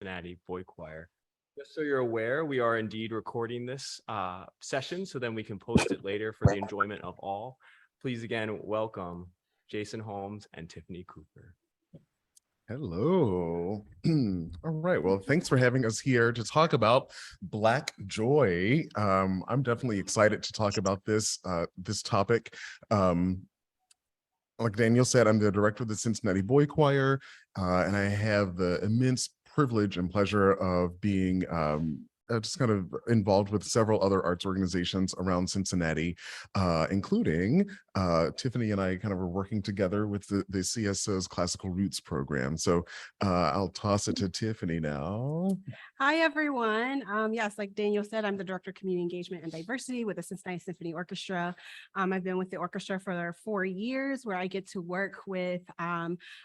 Cincinnati Boychoir. Just so you're aware, we are indeed recording this session so then we can post it later for the enjoyment of all. Please again, welcome Jason Holmes and Tiffany Cooper. Hello. All right. Well, thanks for having us here to talk about Black joy. I'm definitely excited to talk about this topic. Like Daniel said, I'm the director of the Cincinnati Boychoir, and I have the immense privilege and pleasure of being just kind of involved with several other arts organizations around Cincinnati, including Tiffany and I kind of are working together with the CSO's Classical Roots program. So I'll toss it to Tiffany now. Hi, everyone. Yes, like Daniel said, I'm the Director of Community Engagement and Diversity with the Cincinnati Symphony Orchestra. I've been with the orchestra for 4 years, where I get to work with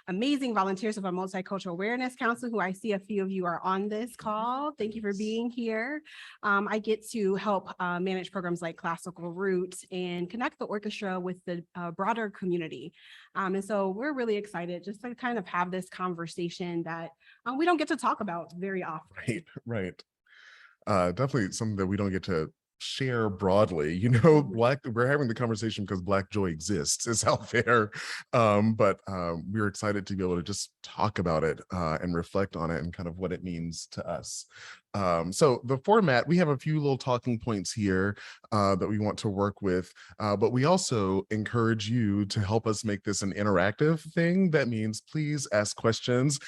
amazing volunteers of our Multicultural Awareness Council, who I see a few of you are on this call. Thank you for being here. I get to help manage programs like Classical Roots and connect the orchestra with the broader community. And so we're really excited just to kind of have this conversation that we don't get to talk about very often. Right. Definitely something that we don't get to share broadly. We're having the conversation because Black joy exists. It's out there. But we're excited to be able to just talk about it and reflect on it and kind of what it means to us. So the format, we have a few little talking points here that we want to work with, but we also encourage you to help us make this an interactive thing. That means please ask questions,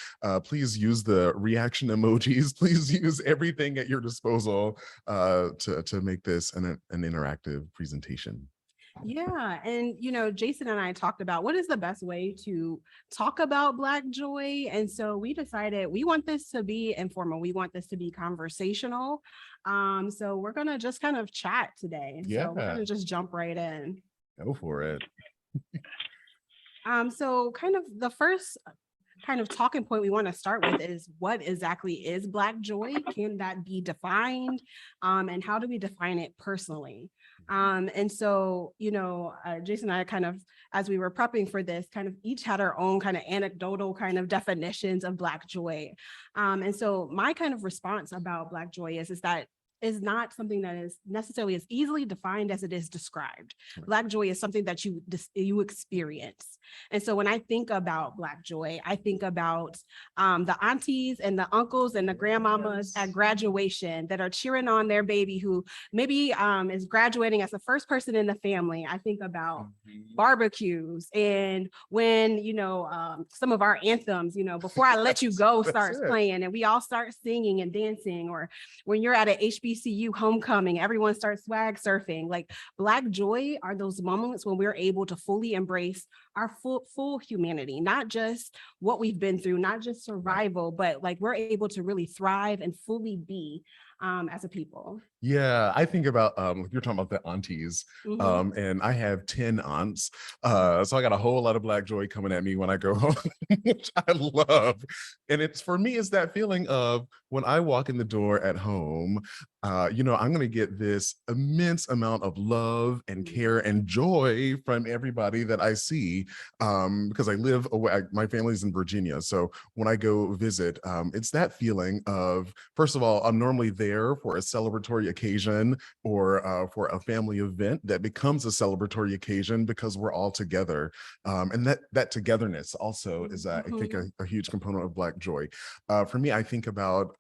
please use the reaction emojis, please use everything at your disposal to make this an interactive presentation. Yeah. And, Jason and I talked about what is the best way to talk about Black joy. And so we decided we want this to be informal. We want this to be conversational. So we're going to just kind of chat today. Yeah. So we're going to just jump right in. Go for it. So kind of the first kind of talking point we want to start with is what exactly is Black joy? Can that be defined? And how do we define it personally? And so, Jason and I kind of, as we were prepping for this, kind of each had our own kind of anecdotal kind of definitions of Black joy. And so my kind of response about Black joy is that is not something that is necessarily as easily defined as it is described. Black joy is something that you experience. And so when I think about Black joy, I think about the aunties and the uncles and the grandmamas at graduation that are cheering on their baby who maybe is graduating as the first person in the family. I think about barbecues and when, some of our anthems, Before I Let You Go starts playing and we all start singing and dancing, or when you're at an HBCU homecoming, everyone starts swag surfing. Like Black joy are those moments when we're able to fully embrace our full humanity, not just what we've been through, not just survival, but like we're able to really thrive and fully be as a people. Yeah, I think about you're talking about the aunties, and I have 10 aunts, so I got a whole lot of Black joy coming at me when I go home, which I love. And it's for me, it's that feeling of when I walk in the door at home, I'm going to get this immense amount of love and care and joy from everybody that I see, because I live away. My family's in Virginia, so when I go visit, it's that feeling of, first of all, I'm normally there for a celebratory occasion or for a family event that becomes a celebratory occasion because we're all together, and that togetherness also is I think a huge component of Black joy. For me, I think about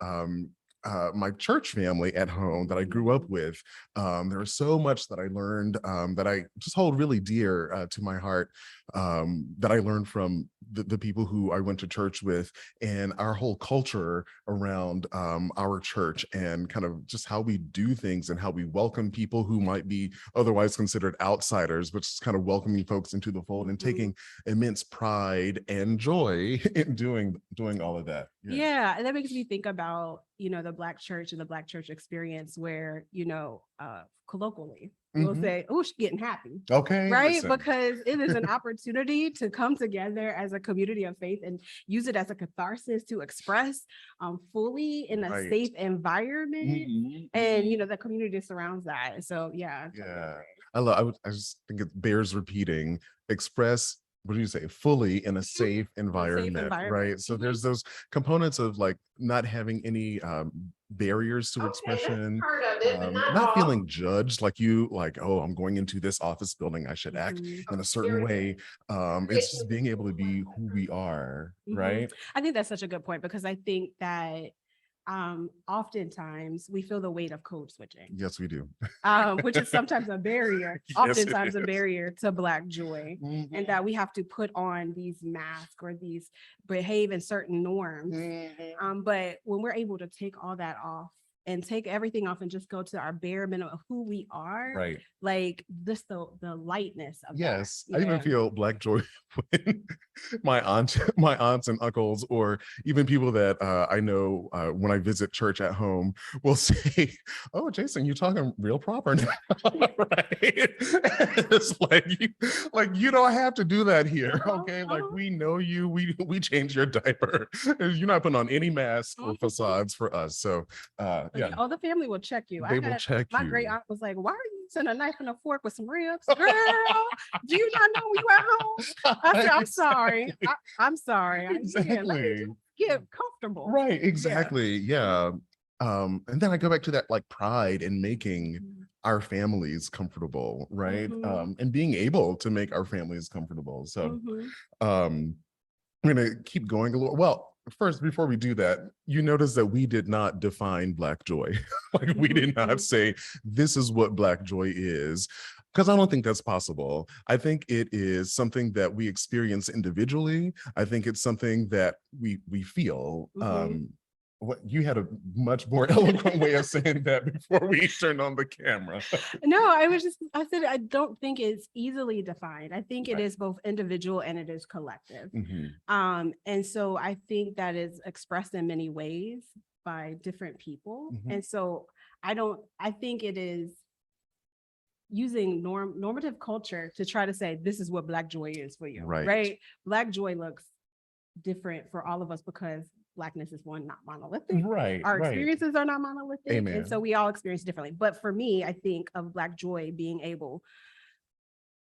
my church family at home that I grew up with. There was so much that I learned that I just hold really dear to my heart, that I learned from the people who I went to church with, and our whole culture around our church, and kind of just how we do things and how we welcome people who might be otherwise considered outsiders, but just kind of welcoming folks into the fold and taking immense pride and joy in doing all of that. Yeah, and that makes me think about, the Black church and the Black church experience where, colloquially, we'll say, oh, she's getting happy. Okay. Right. Listen. Because it is an opportunity to come together as a community of faith and use it as a catharsis to express fully in a safe environment. And, the community surrounds that. So, yeah. Yeah. I just think it bears repeating. Express what do you say, fully in a safe environment, environment. right? So there's those components of like not having any barriers to Okay, expression, that's part of it, but not not all. feeling judged, like, oh, I'm going into this office building, I should act Mhm. in a certain way. It's just being able to be who we are, Mhm. right? I think that's such a good point, because I think that oftentimes we feel the weight of code switching, Yes, we do. which is sometimes a barrier, Yes, it oftentimes a is. barrier to Black joy, Mhm. and that we have to put on these masks or these behave in certain norms. Mhm. But when we're able to take all that off and take everything off and just go to our bare minimum of who we are, Right. like this, the lightness of Yes, that. I even Yeah. feel Black joy when my aunts and uncles, or even people that I know when I visit church at home, will say, "Oh, Jason, you're talking real proper now." Right? It's like you don't have to do that here, okay? Like, we know you. We change your diaper. You're not putting on any masks or facades for us. So, yeah, All the family will check you. they will check My you. great aunt was like, "Why are you using a knife and a fork with some ribs, girl? Do you not know you at home?" I said, "I'm sorry. I'm sorry. Yeah, let me Exactly. just get comfortable." Right, exactly. Yeah. And then I go back to that like pride in making Mhm. our families comfortable, right? Mhm. And being able to make our families comfortable. So Mhm. um I'm gonna keep going a little. Well, first, before we do that, you notice that we did not define Black joy. Like, we did not Mhm. say this is what Black joy is, because I don't think that's possible. I think it is something that we experience individually. I think it's something that we feel. Mhm. What you had a much more eloquent way of saying that before we turned on the camera. No, I said I don't think it's easily defined. I think it Right. is both individual and it is collective. Mhm. And so I think that is expressed in many ways by different people. Mhm. And so I think it is using normative culture to try to say this is what Black joy is for you. Right. Right. Black joy looks different for all of us because Blackness is not monolithic. Right. Our Right. experiences are not monolithic. Amen. And so we all experience differently. But for me, I think of Black joy being able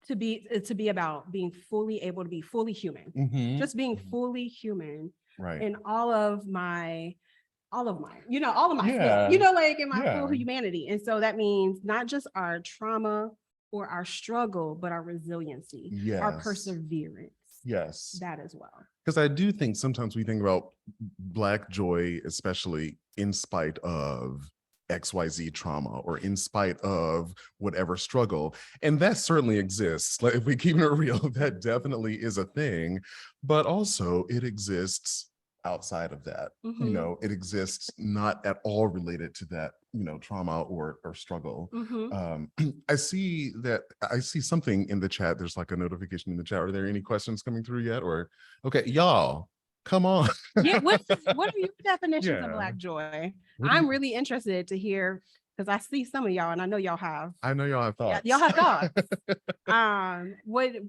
to be about being fully able to be fully human, Mhm. just being fully human Right. in all of my all of my Yeah. stuff, like in my full Yeah. humanity. And so that means not just our trauma or our struggle, but our resiliency, our Yes. perseverance, Yes. that as well. Because I do think sometimes we think about Black joy, especially in spite of XYZ trauma or in spite of whatever struggle. And that certainly exists. Like, if we keep it real, that definitely is a thing. But also, it exists outside of that. Mhm. It exists not at all related to that, trauma or struggle. Mhm. I see something in the chat. There's like a notification in the chat. Are there any questions coming through yet? Or okay, y'all, come on. Yeah, what are your definitions of Yeah. Black joy? What do I'm you- really interested to hear, because I see some of y'all and I know y'all have. I know y'all have Yeah, thoughts. y'all have thoughts.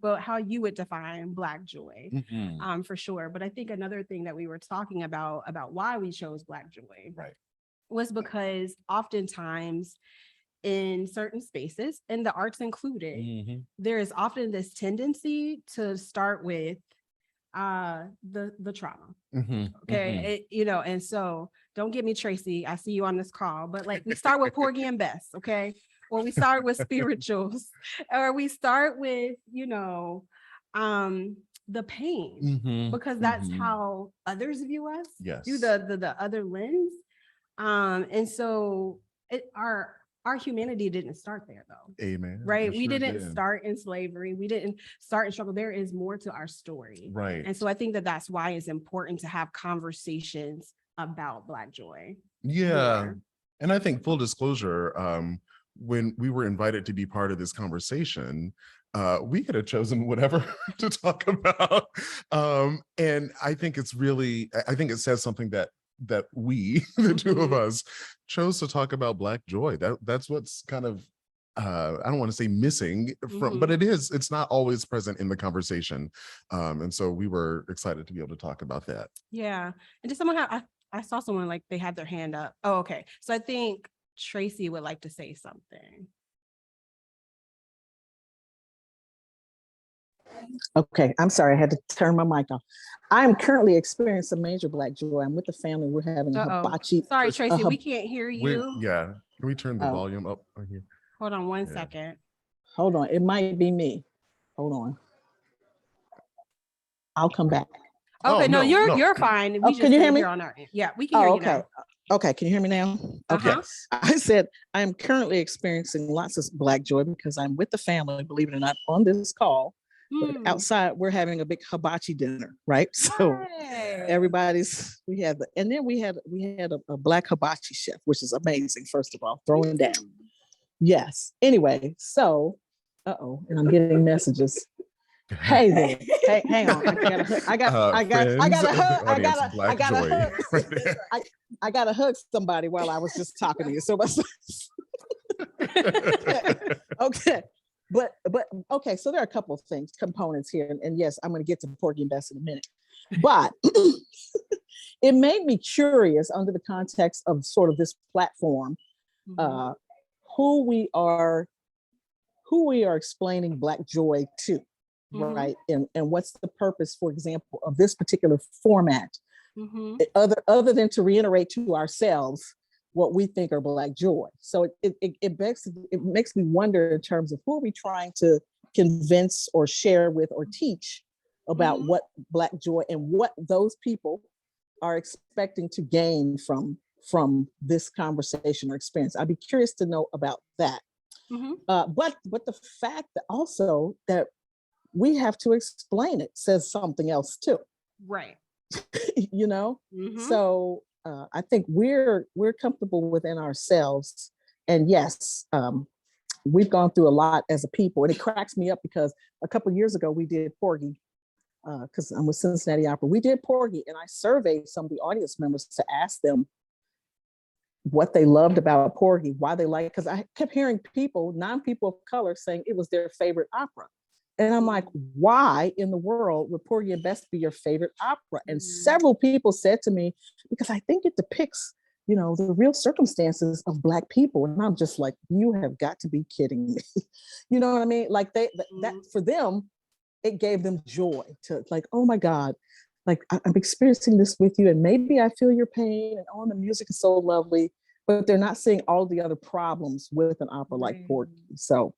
But how you would define Black joy, Mhm. for sure. But I think another thing that we were talking about why we chose Black joy Right. was because oftentimes in certain spaces, and the arts included, Mhm. there is often this tendency to start with the trauma. Mhm. Okay. And so don't get me, Tracy. I see you on this call, but like we start with Porgy and Bess, okay? Or we start with spirituals, or we start with, the pain, Mhm. because that's Mhm. how others view us through Yes. the other lens. And so our humanity didn't start there though. Amen. Right. It We sure didn't did. start in slavery. We didn't start in struggle. There is more to our story. Right. And so I think that that's why it's important to have conversations about Black joy. Yeah. more. And I think, full disclosure, when we were invited to be part of this conversation, we could have chosen whatever to talk about. And I think I think it says something that we, the two of us, chose to talk about Black joy. That's what's kind of I don't want to say missing from, but it's not always present in the conversation. And so we were excited to be able to talk about that. Yeah. And just I saw someone like they had their hand up. Oh, okay. So I think Tracy would like to say something. Okay, I'm sorry, I had to turn my mic off. I am currently experiencing major Black joy. I'm with the family. We're having hibachi. Sorry, a Tracy, hib- we can't hear you. Yeah. Can we turn the Oh. volume up on here? Hold on one Yeah. second. Hold on, it might be me. Hold on. I'll come back. Okay, Oh, no, no. you're fine. We Oh, just can you hear couldn't me? hear on our end. Yeah, we can hear Oh, you now. okay. Okay, can you hear me now? Okay. Yes. I said I am currently experiencing lots of Black joy because I'm with the family, believe it or not, on this call. But outside, we're having a big hibachi dinner, right? So we had a Black hibachi chef, which is amazing, first of all, throwing down. Yes. Anyway, so, and I'm getting messages. Hey there. Hey, hang on. I gotta hug somebody while I was just talking to you. So okay. But okay, so there are a couple of things, components here. And yes, I'm gonna get to Porgy and Bess in a minute. But it made me curious under the context of sort of this platform, who we are explaining Black joy to. Right. And what's the purpose, for example, of this particular format, other than to reiterate to ourselves what we think are Black joy. So it makes me wonder in terms of who are we trying to convince or share with or teach about what Black joy and what those people are expecting to gain from this conversation or experience. I'd be curious to know about that. But the fact that also that we have to explain it says something else too. Right. You know? So I think we're comfortable within ourselves. And yes, we've gone through a lot as a people. And it cracks me up because a couple of years ago we did Porgy, because I'm with Cincinnati Opera. We did Porgy and I surveyed some of the audience members to ask them what they loved about Porgy, why they liked, because I kept hearing non-people of color saying it was their favorite opera. And I'm like, why in the world would Porgy and Bess be your favorite opera? And several people said to me, because I think it depicts, the real circumstances of Black people. And I'm just like, you have got to be kidding me. You know what I mean? Like that for them, it gave them joy to like, oh my God, like I'm experiencing this with you and maybe I feel your pain and the music is so lovely, but they're not seeing all the other problems with an opera like Porgy. So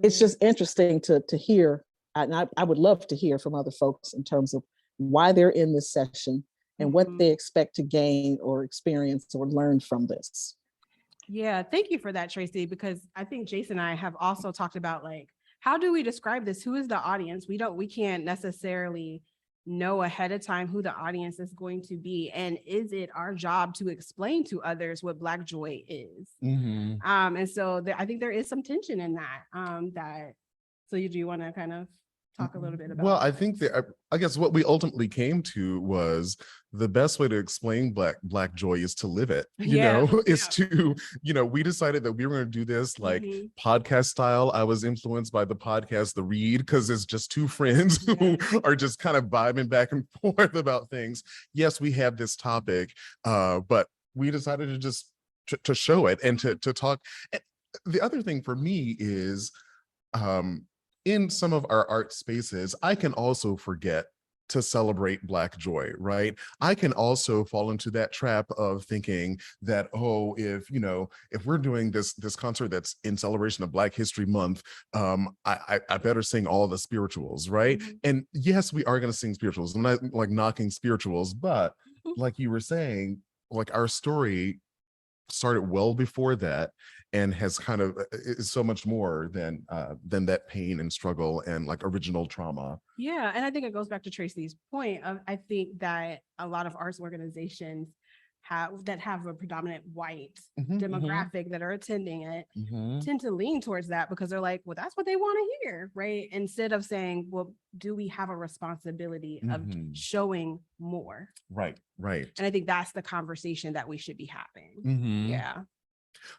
it's just interesting to hear, and I would love to hear from other folks in terms of why they're in this session and what they expect to gain or experience or learn from this. Yeah, thank you for that, Tracy, because I think Jason and I have also talked about like, how do we describe this? Who is the audience? We can't necessarily know ahead of time who the audience is going to be. And is it our job to explain to others what Black joy is? And so I think there is some tension in that. So do you want to kind of talk a little bit about? Well, I think I guess what we ultimately came to was the best way to explain Black joy is to live it. Is to, we decided that we were going to do this like podcast style. I was influenced by the podcast The Read because it's just two friends who are just kind of vibing back and forth about things. Yes, we have this topic, but we decided to just to show it and to talk. And the other thing for me is, in some of our art spaces, I can also forget to celebrate Black joy, right? I can also fall into that trap of thinking that, if we're doing this concert that's in celebration of Black History Month, I better sing all the spirituals, right? And yes, we are going to sing spirituals. I'm not like knocking spirituals, but like you were saying, like our story started well before that and has kind of is so much more than that pain and struggle and like original trauma. Yeah, and I think it goes back to Tracy's point of, I think that a lot of arts organizations have a predominant white demographic that are attending it tend to lean towards that because they're like, well, that's what they want to hear, right? Instead of saying, well, do we have a responsibility of showing more? Right. And I think that's the conversation that we should be having. Yeah.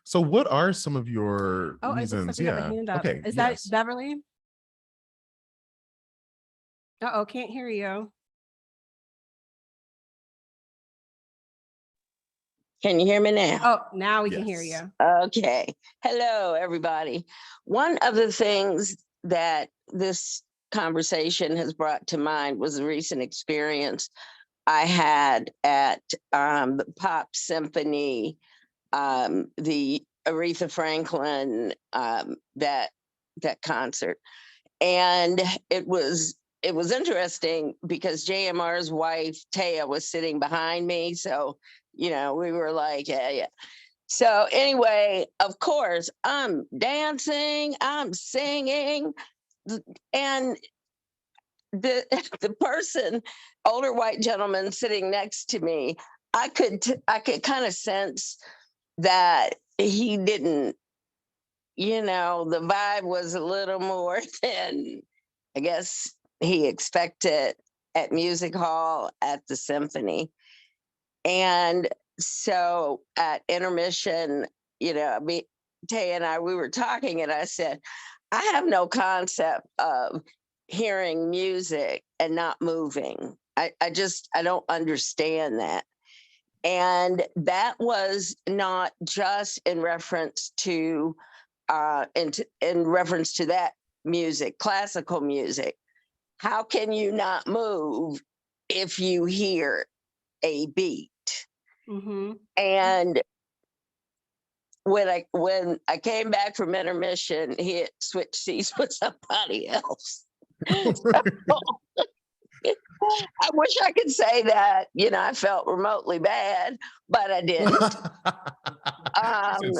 So what are some of your reasons? It looks like we have a hand up. Okay. Is that Beverly? Can't hear you. Can you hear me now? Oh, now we can hear you. Okay. Hello, everybody. One of the things that this conversation has brought to mind was a recent experience I had at the Pop Symphony, the Aretha Franklin, that concert. And it was interesting because JMR's wife, Taya, was sitting behind me. So, we were like, yeah. So anyway, of course, I'm dancing, I'm singing, and the person, older white gentleman sitting next to me, I could kind of sense that he didn't, the vibe was a little more than I guess he expected at music hall at the symphony. And so at intermission, Tay and I, we were talking, and I said, I have no concept of hearing music and not moving. I don't understand that. And that was not just in reference to in reference to that music, classical music. How can you not move if you hear a beat? Mm-hmm. And when I came back from intermission, he had switched seats with somebody else. I wish I could say that, I felt remotely bad, but I didn't.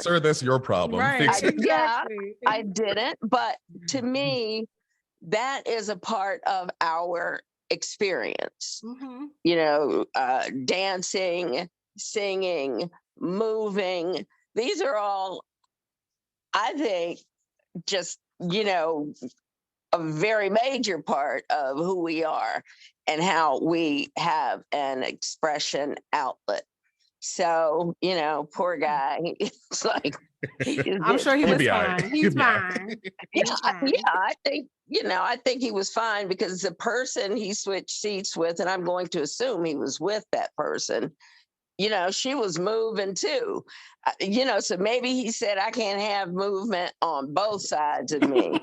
Sir, that's your problem. Right. Fix it. Exactly. I didn't. But to me, that is a part of our experience. Mm-hmm. Dancing, singing, moving. These are all, I think, just, a very major part of who we are and how we have an expression outlet. So, poor guy, it's like, I'm sure he He'll was be all right. fine. He'll He's be all right. fine. yeah, I think, I think he was fine because the person he switched seats with, and I'm going to assume he was with that person, she was moving too. So maybe he said, I can't have movement on both sides of me.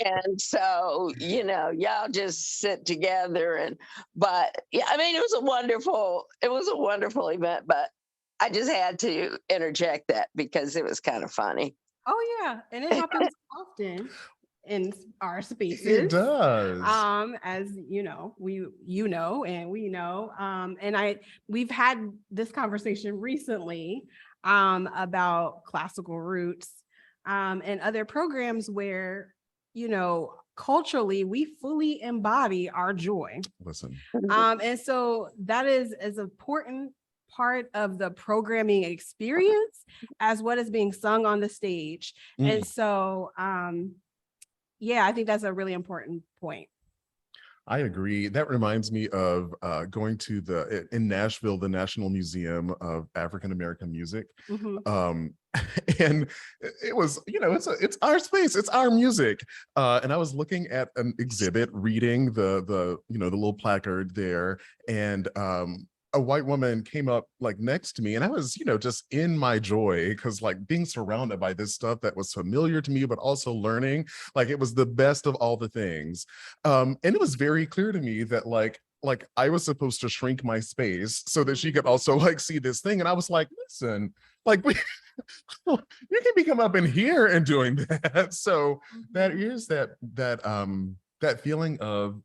And so, y'all just sit together but yeah, I mean, it was a wonderful event, but I just had to interject that because it was kind of funny. Oh yeah, and it happens often in our spaces. It does. As and we know. And we've had this conversation recently about classical roots and other programs where culturally we fully embody our joy. Listen. And so that is as important part of the programming experience as what is being sung on the stage. And so yeah, I think that's a really important point. I agree. That reminds me of going to in Nashville, the National Museum of African American Music. Mm-hmm. And it was, it's our space, it's our music. And I was looking at an exhibit, reading the little placard there, and a white woman came up like next to me, and I was, just in my joy because like being surrounded by this stuff that was familiar to me, but also learning, like it was the best of all the things. And it was very clear to me that like I was supposed to shrink my space so that she could also like see this thing. And I was like, listen, like you can be come up in here and doing that. So that is that feeling of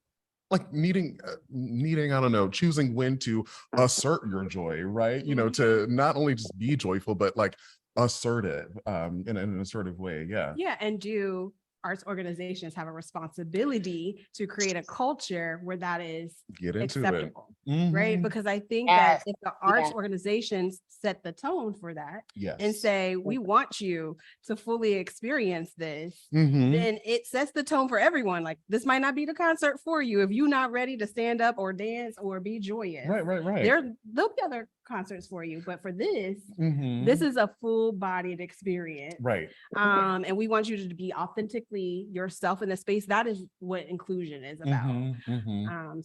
like needing, I don't know, choosing when to assert your joy, right? To not only just be joyful, but like assertive in an assertive way. Yeah. Yeah. And do arts organizations have a responsibility to create a culture where that is acceptable, right? Because I think that if the arts organizations set the tone for that and say, we want you to fully experience this, then it sets the tone for everyone. Like, this might not be the concert for you if you're not ready to stand up or dance or be joyous. Right. There'll be other concerts for you, but for this, this is a full-bodied experience. Right. And we want you to be authentically yourself in the space. That is what inclusion is about.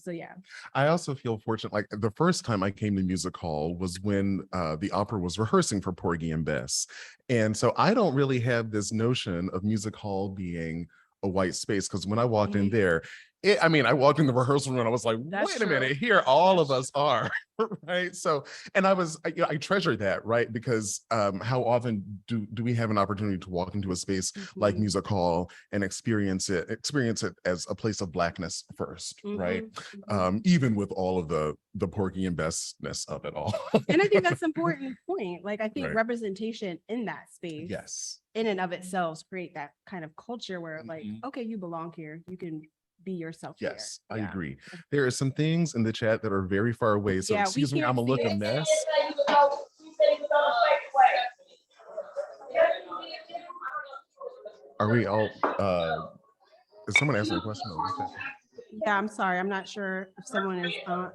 So yeah. I also feel fortunate, like the first time I came to music hall was when the opera was rehearsing for Porgy and Bess. And so I don't really have this notion of music hall being a white space. Because when I walked in Mhm. there, I walked in the rehearsal room and I was like, That's wait a true. minute, here all of us are, right? So, and I treasure that, right? Because how often do we have an opportunity to walk into a space like Mhm. music hall and experience it as a place of Blackness first, right? Mhm. Mhm. Even with all of the Porgy and Bessness of it all. And I think that's an important point. Like, I think Right. representation in that space Yes. in and of itself create that kind of culture where like, Mhm. okay, you belong here. You can be yourself here. Yes, I Yeah. agree. There are some things in the chat that are very far away. So Yeah, we excuse me, can't I'm gonna look see a it. mess. Are we all is someone answering a question? Or what's happening? Yeah, I'm sorry. I'm not sure if someone is not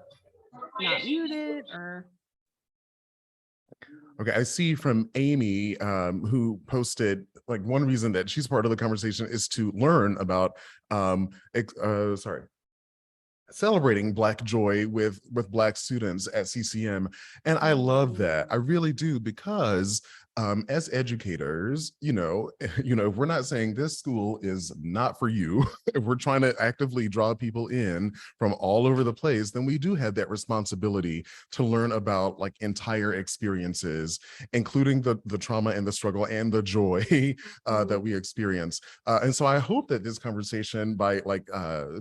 muted or. Okay, I see from Amy, who posted like one reason that she's part of the conversation is to learn about celebrating Black joy with Black students at CCM. And I love that. I really do, because as educators, if we're not saying this school is not for you, if we're trying to actively draw people in from all over the place, then we do have that responsibility to learn about like entire experiences, including the trauma and the struggle and the joy that we experience. And so I hope that this conversation by like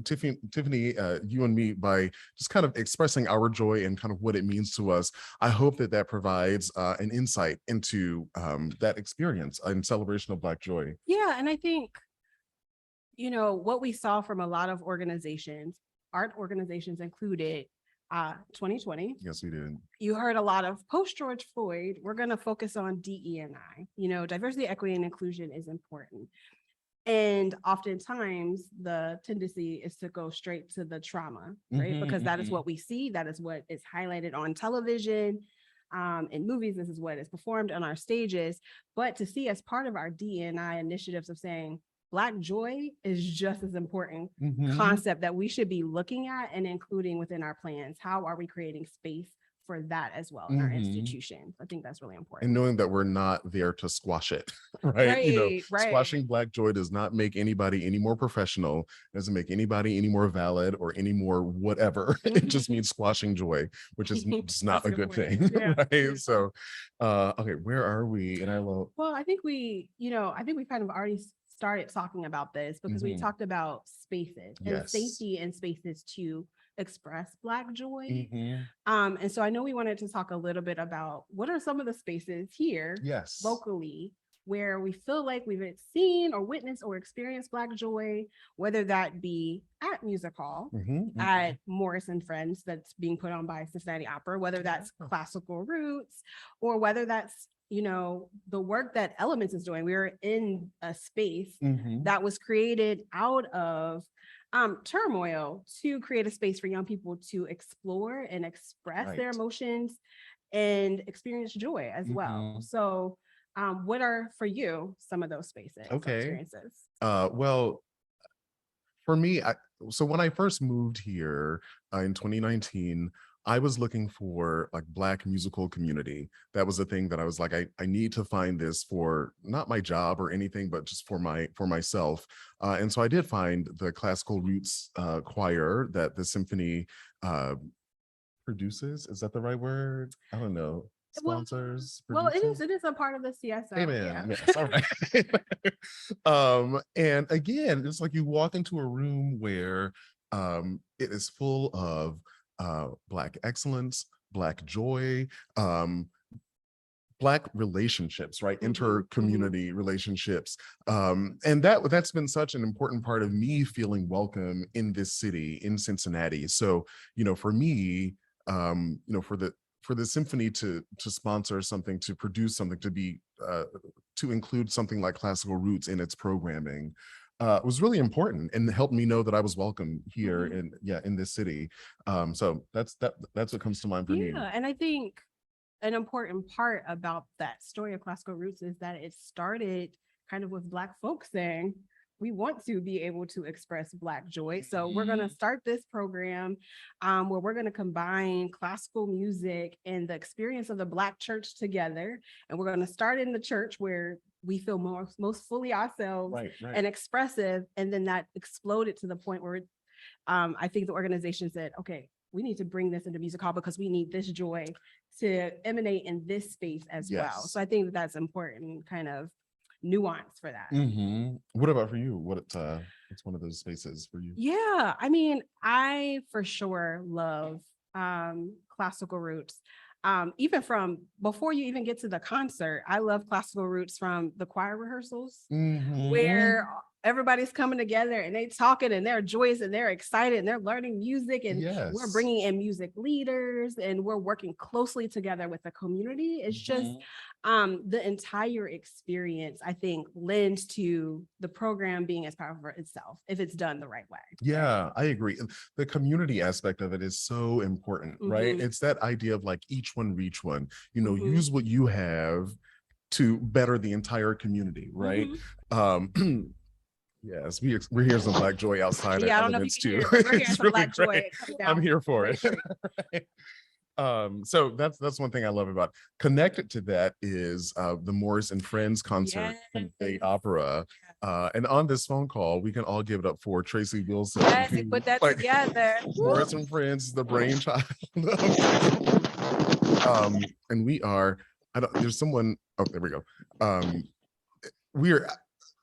Tiffany, you and me, by just kind of expressing our joy and kind of what it means to us, I hope that provides an insight into that experience in celebration of Black joy. Yeah, and I think, what we saw from a lot of organizations, art organizations included, 2020. Yes, we did. You heard a lot of post George Floyd. We're going to focus on DE&I. Diversity, equity, and inclusion is important. And oftentimes the tendency is to go straight to the trauma, right? Because that is what we see. That is what is highlighted on television, in movies. This is what is performed on our stages. But to see as part of our DE&I initiatives of saying Black joy is just as important concept that we should be looking at and including within our plans. How are we creating space for that as well in our institutions? I think that's really important. And knowing that we're not there to squash it, right? Right. Squashing Black joy does not make anybody any more professional, doesn't make anybody any more valid or any more whatever. It just means squashing joy, which is just not a good thing, Yeah. right? Yeah. So, okay, where are we? And Well, I think we kind of already started talking about this because we talked about spaces and safety and spaces to express Black joy. And so I know we wanted to talk a little bit about what are some of the spaces here locally where we feel like we've seen or witnessed or experienced Black joy, whether that be at Music Hall, at Morris and Friends that's being put on by Cincinnati Opera, whether that's Classical Roots, or whether that's the work that Elements is doing. We were in a space that was created out of turmoil to create a space for young people to explore and express their emotions and experience joy as well. So what are for you some of those spaces or experiences? Well, for me, so when I first moved here in 2019, I was looking for like Black musical community. That was the thing that I was like, I need to find this for not my job or anything, but just for myself. And so I did find the Classical Roots choir that the symphony produces. Is that the right word? I don't know. Sponsors. Well, it produces? is a part of the CSO. Amen. Yeah. Yes, all right. And again, it's like you walk into a room where it is full of Black excellence, Black joy, Black relationships, right? Inter-community relationships. And that's been such an important part of me feeling welcome in this city, in Cincinnati. So, for me, for the symphony to sponsor something, to produce something, to be to include something like Classical Roots in its programming, was really important and helped me know that I was welcome here in this city. So that's what comes to mind for me. Yeah, and I think an important part about that story of Classical Roots is that it started kind of with Black folks saying, we want to be able to express Black joy. So we're going to start this program where we're going to combine classical music and the experience of the Black church together. And we're going to start in the church where we feel most fully ourselves Right, right. and expressive. And then that exploded to the point where I think the organization said, okay, we need to bring this into music hall because we need this joy to emanate in this space as well. Yes. So I think that that's important kind of nuance for that. What about for you? What's one of those spaces for you? Yeah, I mean, I for sure love classical roots. Even from before you even get to the concert, I love classical roots from the choir rehearsals where everybody's coming together and they talking and they're joyous and they're excited and they're learning music and we're Yes. bringing in music leaders and we're working closely together with the community. It's just the entire experience, I think, lends to the program being as powerful for itself if it's done the right way. Yeah, I agree. The community aspect of it is so important, right? It's that idea of like each one reach one, you know, use what you have to better the entire community, right? Yes, we're hearing some Black joy outside Yeah, I don't know if you can hear it, but we're hearing some Black joy coming down. I'm here for it. So that's one thing I love about. Connected to that is the Morris and Friends concert from the opera. And on this phone call, we can all give it up for Tracy Wilson. Yes, we put that together. Morris and Friends is the brainchild. And we are, there's someone, oh, there we go. We are,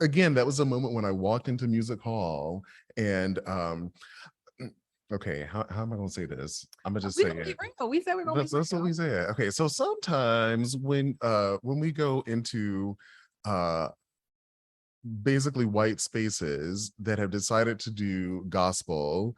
again, that was a moment when I walked into music hall and okay, how am I gonna say this? I'm gonna just say it. We said we're gonna That's what we said. Okay, so sometimes when we go into basically white spaces that have decided to do gospel,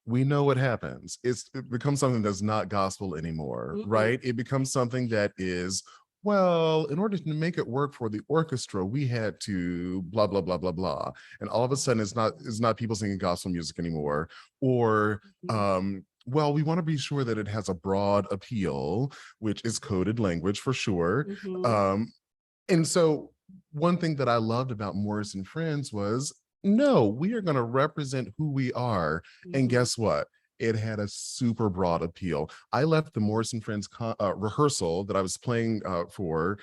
we know what happens. It becomes something that's not gospel anymore, right? It becomes something that is, well, in order to make it work for the orchestra, we had to blah, blah, blah, blah, blah. And all of a sudden it's not people singing gospel music anymore. Or, well, we want to be sure that it has a broad appeal, which is coded language for sure. And so one thing that I loved about Morris and Friends was, no, we are going to represent who we are. And guess what? It had a super broad appeal. I left the Morris and Friends rehearsal that I was playing for,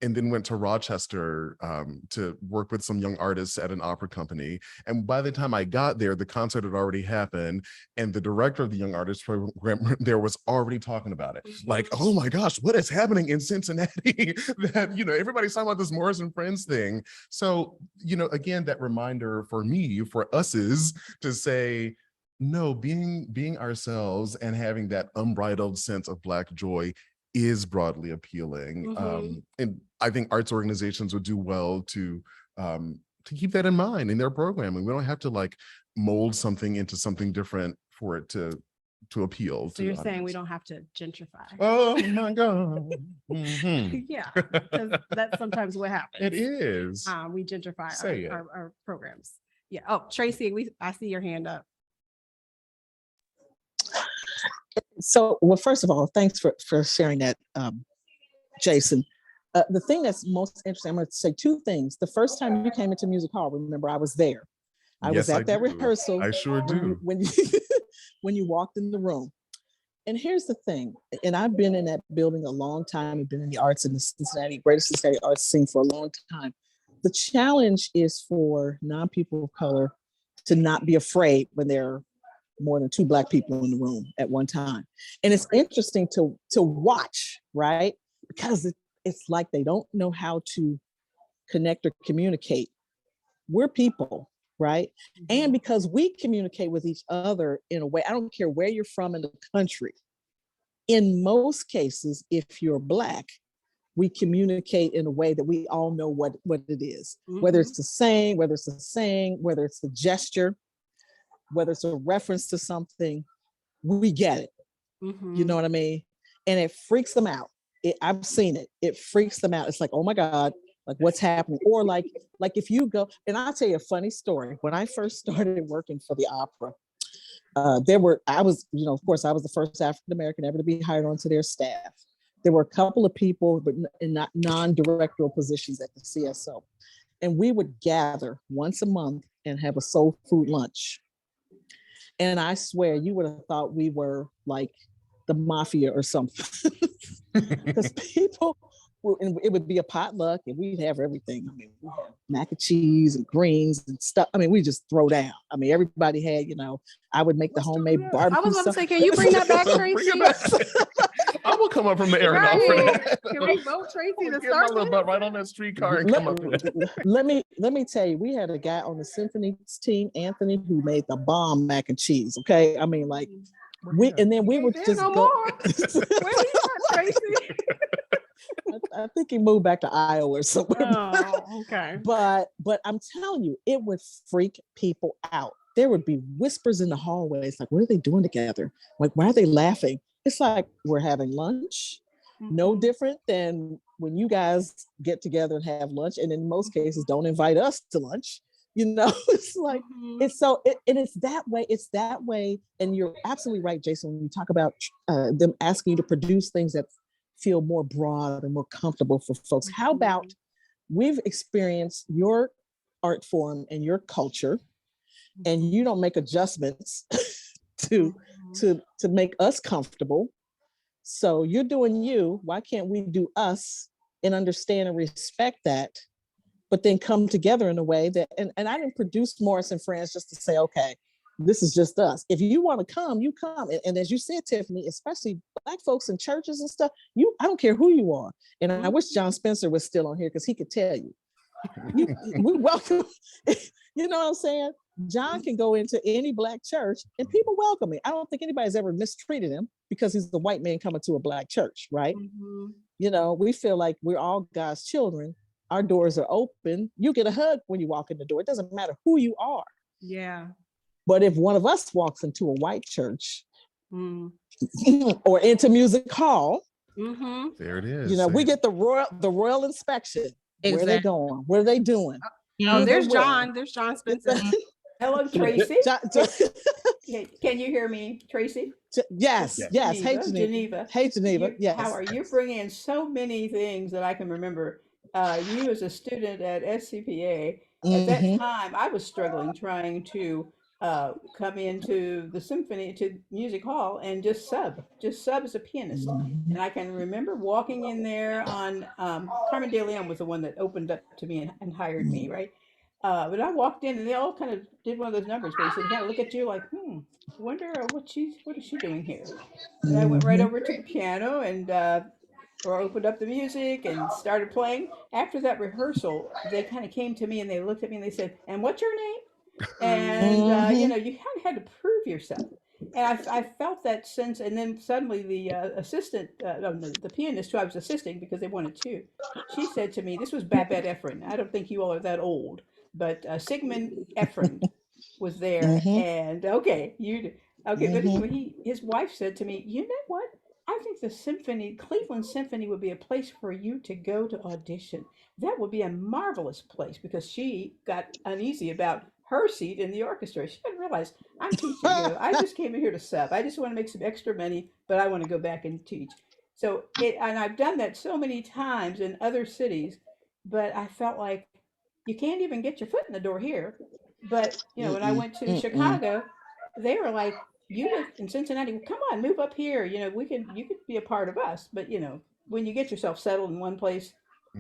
and then went to Rochester to work with some young artists at an opera company. And by the time I got there, the concert had already happened. And the director of the Young Artists Program there was already talking about it. Like, oh my gosh, what is happening in Cincinnati? That, you know, everybody's talking about this Morris and Friends thing. So, you know, again, that reminder for me, for us, is to say, no, being ourselves and having that unbridled sense of Black joy is broadly appealing. And I think arts organizations would do well to keep that in mind in their programming. We don't have to like mold something into something different for it to appeal. So you're saying we don't have to gentrify? Oh my God. Yeah, because that's sometimes what happens. It is. We gentrify our programs. Yeah. Oh, Tracy, I see your hand up. So, well, first of all, thanks for sharing that, Jason. The thing that's most interesting, I'm going to say two things. The first time you came into Music Hall, remember, I was there. I was at that rehearsal. I sure do. When you walked in the room. And here's the thing, and I've been in that building a long time. I've been in the arts in the greater Cincinnati arts scene for a long time. The challenge is for non-people of color to not be afraid when they're more than two Black people in the room at one time. And it's interesting to watch, right? Because it's like they don't know how to connect or communicate. We're people, right? And because we communicate with each other in a way, I don't care where you're from in the country. In most cases, if you're Black, we communicate in a way that we all know what it is, whether it's a saying, whether it's a gesture, whether it's a reference to something, we get it. You know what I mean? And it freaks them out. I've seen it. It freaks them out. It's like, oh my God, like what's happening? Or like if you go, and I'll tell you a funny story. When I first started working for the opera, I was the first African-American ever to be hired onto their staff. There were a couple of people, but in not non-directorial positions at the CSO. And we would gather once a month and have a soul food lunch. And I swear you would have thought we were like the mafia or something. Because and it would be a potluck, and we'd have everything. I mean, we had mac and cheese and greens and stuff. I mean, we just throw down. I mean, everybody had, I would make the homemade I barbecue. was about to stuff. say, can you bring that back, Bring Tracy? it back. I will come up from the air and out for Right. that. Can we vote Tracy to Get my start little with? butt right on that streetcar and come up with that. let me tell you, we had a guy on the symphony team, Anthony, wwho made the bomb mac and cheese. Okay, I mean, like we would There just no go. more. Where we at, Tracy? I think he moved back to Iowa or somewhere. Oh, okay. But I'm telling you, it would freak people out. There would be whispers in the hallways, like, what are they doing together? Like, why are they laughing? It's like we're having lunch. No different than when you guys get together and have lunch, and in most cases don't invite us to lunch. It's like it's so and it's that way. And you're absolutely right, Jason, when you talk about them asking you to produce things that feel more broad and more comfortable for folks. How about we've experienced your art form and your culture, and you don't make adjustments to make us comfortable. So you're doing you. Why can't we do us and understand and respect that, but then come together in a way that, and I didn't produce Morris and Friends just to say, okay, this is just us. If you want to come, you come. And as you said, Tiffany, especially Black folks in churches and stuff, I don't care who you are. And I wish John Spencer was still on here because he could tell you. We welcome, you know what I'm saying? John can go into any Black church and people welcome him. I don't think anybody's ever mistreated him because he's the white man coming to a Black church, right? We feel like we're all God's children. Our doors are open. You get a hug when you walk in the door. It doesn't matter who you are. Yeah. But if one of us walks into a white church or into music hall, there it is. we get the royal inspection. Exactly. Where are they going? What are they doing? Oh, there's John. There's John Spencer. Hello, Tracy. John, Can you hear me, Tracy? yes. Hey, Geneva. Hey, Geneva. Yes. How are you? Bringing in so many things that I can remember. You as a student at SCPA, at that time, I was struggling trying to come into the symphony, to music hall, and just sub as a pianist. And I can remember walking in there on Carmen de Leon was the one that opened up to me and hired me, right? But I walked in and they all kind of did one of those numbers where you kind of look at you like, wonder what is she doing here? And I went right over to the piano and or opened up the music and started playing. After that rehearsal, they kind of came to me and they looked at me and they said, "And what's your name?" And you kind of had to prove yourself. And I felt that sense. And then suddenly the assistant, the pianist who I was assisting because they wanted two, she said to me, this was Babette Efren. I don't think you all are that old, but Sigmund Efren was there. And but his wife said to me, you know what? I think the Cleveland Symphony would be a place for you to go to audition. That would be a marvelous place, because she got uneasy about her seat in the orchestra. She didn't realize I'm teaching. I just came in here to sub. I just want to make some extra money, but I want to go back and teach. So and I've done that so many times in other cities, but I felt like you can't even get your foot in the door here. But when I went to Chicago, they were like, "You live in Cincinnati. Well, come on, move up here. You could be a part of us." But when you get yourself settled in one place,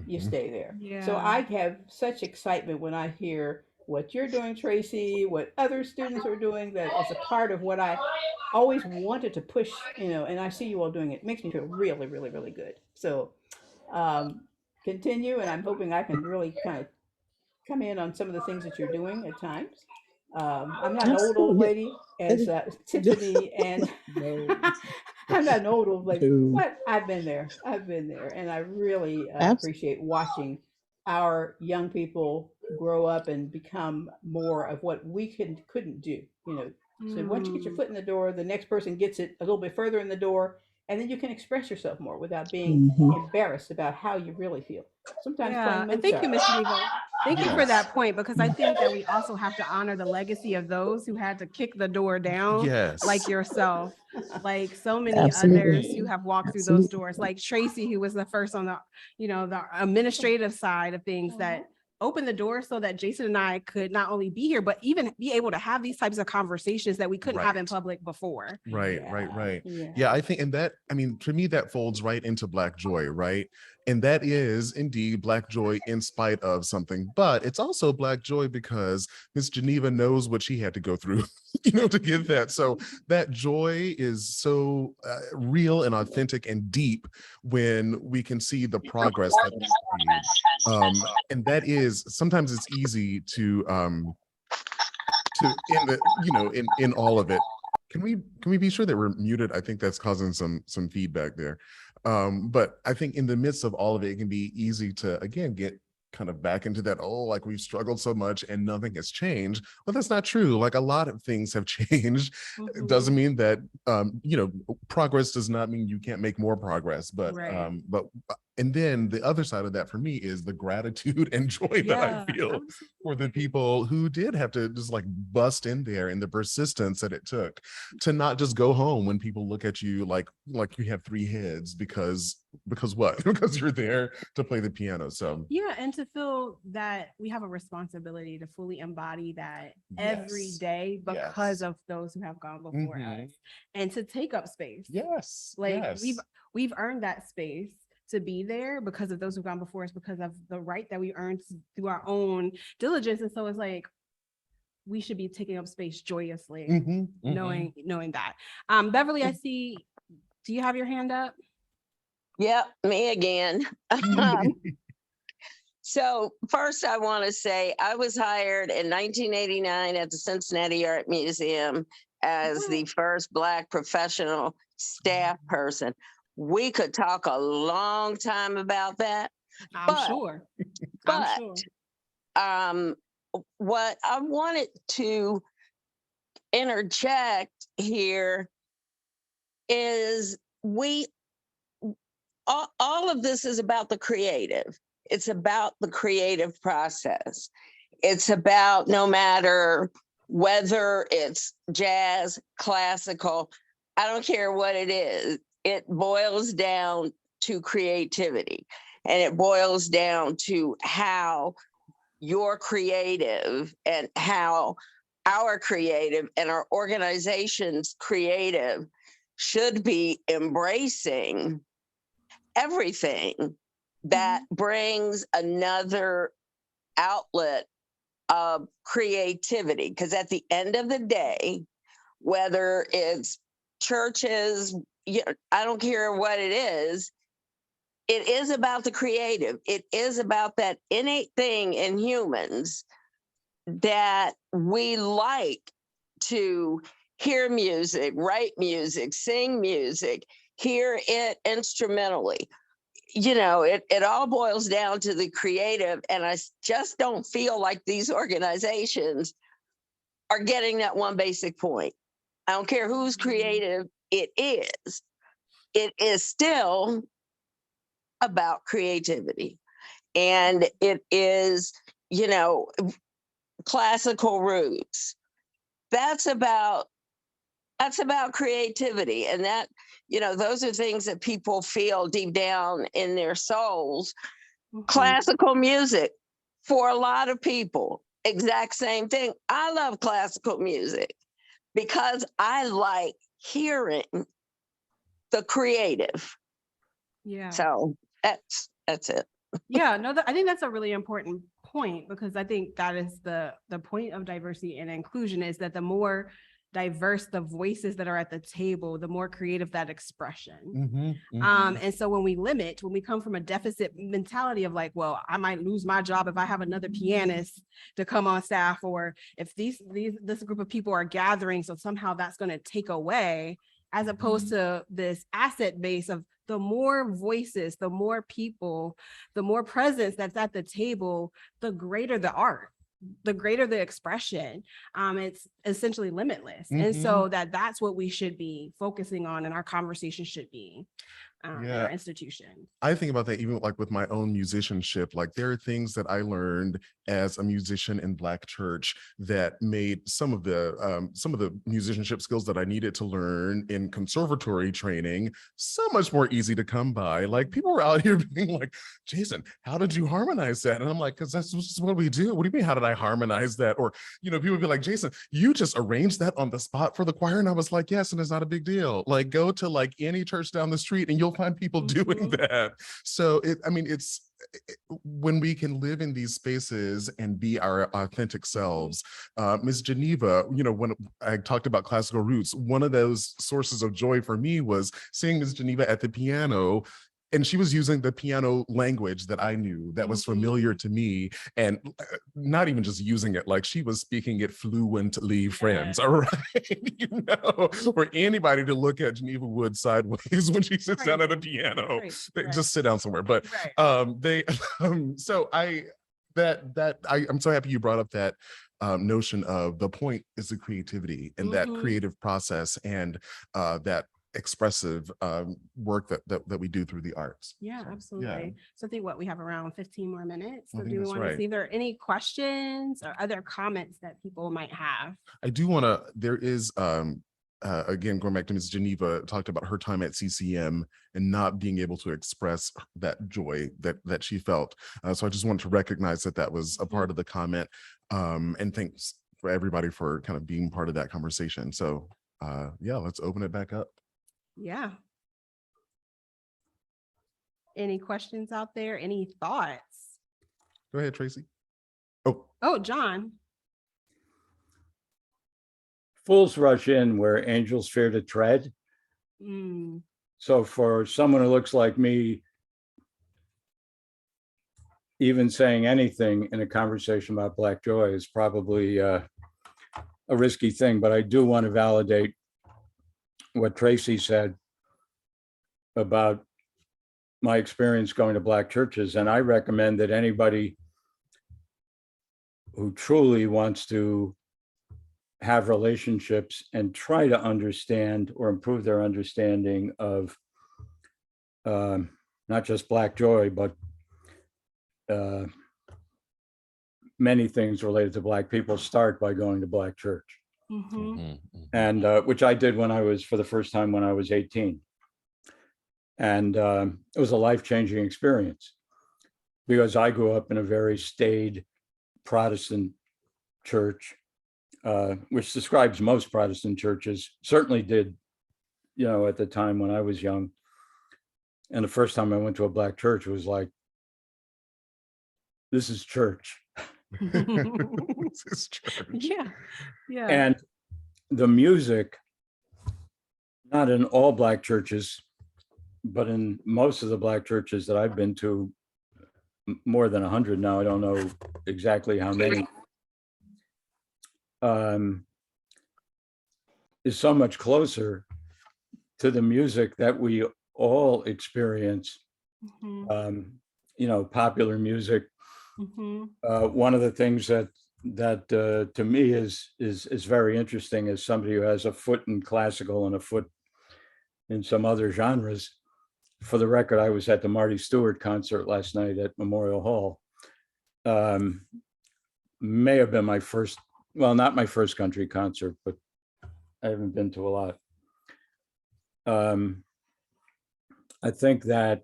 you stay there. Yeah. So I have such excitement when I hear what you're doing, Tracy, what other students are doing, that is a part of what I always wanted to push, and I see you all doing it. It makes me feel really, really, really good. So continue, and I'm hoping I can really kind of come in on some of the things that you're doing at times. I'm not an old lady as Tiffany, and I'm not an old lady, but I've been there, and I really appreciate watching our young people grow up and become more of what we couldn't do. So once you get your foot in the door, the next person gets it a little bit further in the door, and then you can express yourself more without being embarrassed about how you really feel. Sometimes playing and thank you, Ms. Geneva. Thank you for that point, because I think that we also have to honor the legacy of those who had to kick the door down, like yourself, like so many others who have walked through those doors, like Tracy, who was the first on the, the administrative side of things that opened the door so that Jason and I could not only be here, but even be able to have these types of conversations that we couldn't have in public before. Right. Yeah, I think, and that, to me, that folds right into Black joy, right? And that is indeed Black joy in spite of something, but it's also Black joy because Miss Geneva knows what she had to go through, to get that. So that joy is so real and authentic and deep when we can see the progress that we've made. And that is, sometimes it's easy to in the, in all of it. Can we be sure that we're muted? I think that's causing some feedback there. But I think in the midst of all of it, it can be easy to, again, get kind of back into that, oh, like we've struggled so much and nothing has changed. Well, that's not true. Like a lot of things have changed. It doesn't mean that, progress does not mean you can't make more progress, but, and then the other side of that for me is the gratitude and joy that I feel for the people who did have to just like bust in there, and the persistence that it took to not just go home when people look at you like you have three heads because what? Because you're there to play the piano. So yeah, and to feel that we have a responsibility to fully embody that every day because of those who have gone before us, and to take up space. We've earned that space to be there because of those who've gone before us, because of the right that we earned through our own diligence. And so it's like, we should be taking up space joyously, knowing that. Beverly, I see, do you have your hand up? Yep, me again. So first I want to say I was hired in 1989 at the Cincinnati Art Museum as the first Black professional staff person. We could talk a long time about that. I'm sure. What I wanted to interject here is all of this is about the creative. It's about the creative process. It's about, no matter whether it's jazz, classical, I don't care what it is, it boils down to creativity, and it boils down to how you're creative and how our creative and our organization's creative should be embracing everything that brings another outlet of creativity. Because at the end of the day, whether it's churches, I don't care what it is about the creative. It is about that innate thing in humans that we like to hear music, write music, sing music, hear it instrumentally. It all boils down to the creative. And I just don't feel like these organizations are getting that one basic point. I don't care who's creative it is still about creativity. And it is, classical roots. That's about creativity. And that, those are things that people feel deep down in their souls. Classical music, for a lot of people, exact same thing. I love classical music because I like hearing the creative. Yeah. So that's it. Yeah, no, I think that's a really important point, because I think that is the point of diversity and inclusion, is that the more diverse the voices that are at the table, the more creative that expression. And so when we come from a deficit mentality of like, well, I might lose my job if I have another pianist to come on staff, or if this group of people are gathering, so somehow that's going to take away, as opposed to this asset base of the more voices, the more people, the more presence that's at the table, the greater the art, the greater the expression. It's essentially limitless. And so that's what we should be focusing on, and our conversation should be in our institution. I think about that even like with my own musicianship. Like there are things that I learned as a musician in Black church that made some of the musicianship skills that I needed to learn in conservatory training so much more easy to come by. Like people were out here being like, Jason, how did you harmonize that? And I'm like, because that's just what we do. What do you mean, how did I harmonize that? Or, people would be like, Jason, you just arranged that on the spot for the choir. And I was like, yes, and it's not a big deal. Like go to like any church down the street and you'll you'll find people doing that. So it's when we can live in these spaces and be our authentic selves. Miss Geneva, when I talked about classical roots, one of those sources of joy for me was seeing Miss Geneva at the piano. And she was using the piano language that I knew, that was familiar to me, and not even just using it, like she was speaking it fluently, friends, all right? For anybody to look at Geneva Wood sideways when she sits down at a piano, just sit down somewhere. But I'm so happy you brought up that notion of the point is the creativity and that creative process and that expressive work that we do through the arts. Yeah, absolutely. So I think we have around 15 more minutes. So I think do we that's want to right. see if there are any questions or other comments that people might have? I do want to, there is, again, going back to Ms. Geneva, talked about her time at CCM and not being able to express that joy that she felt. So I just wanted to recognize that was a part of the comment. And thanks for everybody for kind of being part of that conversation. So yeah, let's open it back up. Yeah. Any questions out there? Any thoughts? Go ahead, Tracy. Oh, John. Fools rush in where angels fear to tread. So for someone who looks like me, even saying anything in a conversation about Black joy is probably a risky thing, but I do want to validate what Tracy said about my experience going to Black churches. And I recommend that anybody who truly wants to have relationships and try to understand or improve their understanding of not just Black joy, but many things related to Black people, start by going to Black church. And which I did for the first time when I was 18. And it was a life-changing experience because I grew up in a very staid Protestant church, which describes most Protestant churches, certainly did, at the time when I was young. And the first time I went to a Black church, it was like, this is church. This is church. Yeah. And the music, not in all Black churches, but in most of the Black churches that I've been to, more than 100 now, I don't know exactly how many, is so much closer to the music that we all experience, popular music. One of the things that to me is very interesting as somebody who has a foot in classical and a foot in some other genres. For the record, I was at the Marty Stewart concert last night at Memorial Hall. May have been my first, well, not my first country concert, but I haven't been to a lot. I think that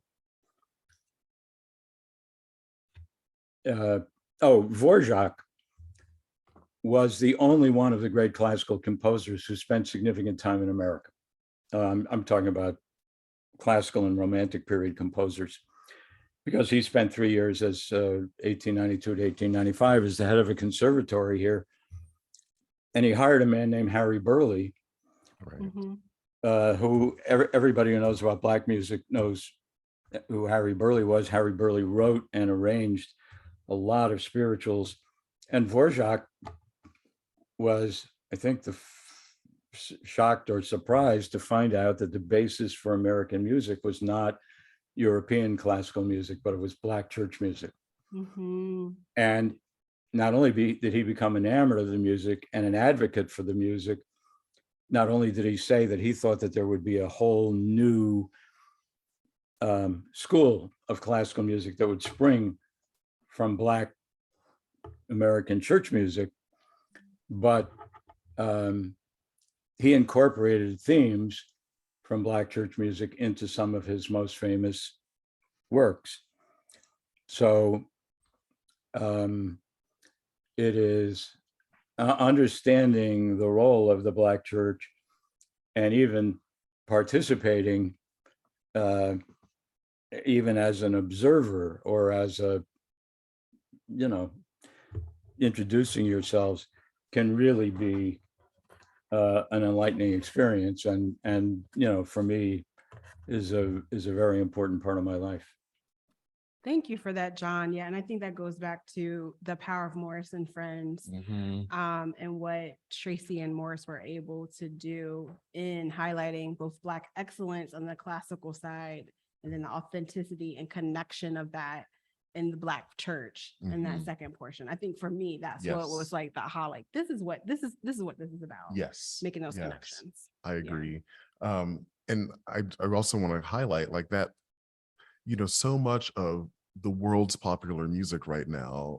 Dvorak was the only one of the great classical composers who spent significant time in America. I'm talking about classical and romantic period composers, because he spent 3 years as 1892 to 1895 as the head of a conservatory here. And he hired a man named Harry Burleigh, who everybody who knows about Black music knows who Harry Burleigh was. Harry Burleigh wrote and arranged a lot of spirituals. And Dvorak was, I think, shocked or surprised to find out that the basis for American music was not European classical music, but it was Black church music. And not only did he become enamored of the music and an advocate for the music, not only did he say that he thought that there would be a whole new school of classical music that would spring from Black American church music, but he incorporated themes from Black church music into some of his most famous works. So it is understanding the role of the Black church and even participating even as an observer or as a, introducing yourselves can really be an enlightening experience. And for me is a very important part of my life. Thank you for that, John. Yeah, and I think that goes back to the power of Morris and Friends, and what Tracy and Morris were able to do in highlighting both Black excellence on the classical side, and then the authenticity and connection of that in the Black church in that second portion. I think for me, that's what was like the aha, like this is what this is about. Yes, making those connections. I agree. And I also want to highlight like that, so much of the world's popular music right now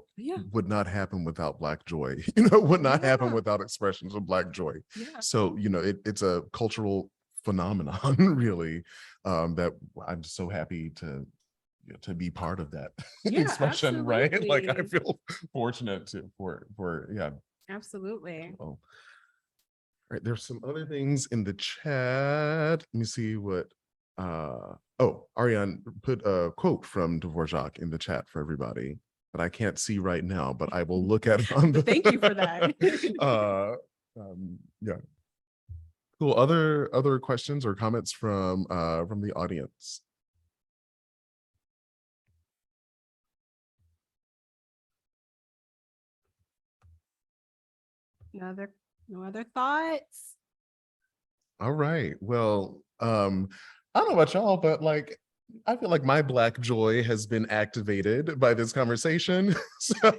would not happen without Black joy, would not happen without expressions of Black joy. So, it's a cultural phenomenon, really, that I'm so happy to be part of that expression, right? Like I feel fortunate for Absolutely. All right, there's some other things in the chat. Let me see what Ariane put a quote from Dvorak in the chat for everybody that I can't see right now, but I will look at it on the Thank you for that. Yeah. Cool. Other questions or comments from the audience? No other thoughts? All right. Well, I don't know about y'all, but like, I feel like my Black joy has been activated by this conversation. By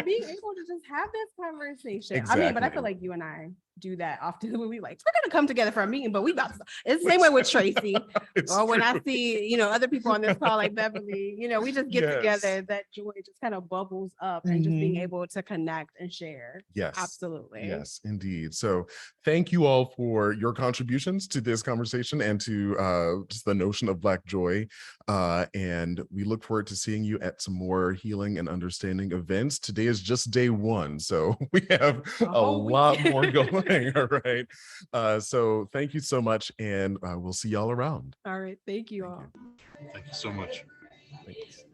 being able to just have this conversation. I mean, but I feel like you and I do that often when we're gonna come together for a meeting, but it's the same way with Tracy. Or when I see, other people on this call like Beverly, we just get together, that joy just kind of bubbles up and just being able to connect and share. Yes. Absolutely. Yes, indeed. So thank you all for your contributions to this conversation and to just the notion of Black joy. And we look forward to seeing you at some more healing and understanding events. Today is just day one, so we have a lot more going. All right. So thank you so much, and we'll see y'all around. All right. Thank you all. Thank you so much. Thanks.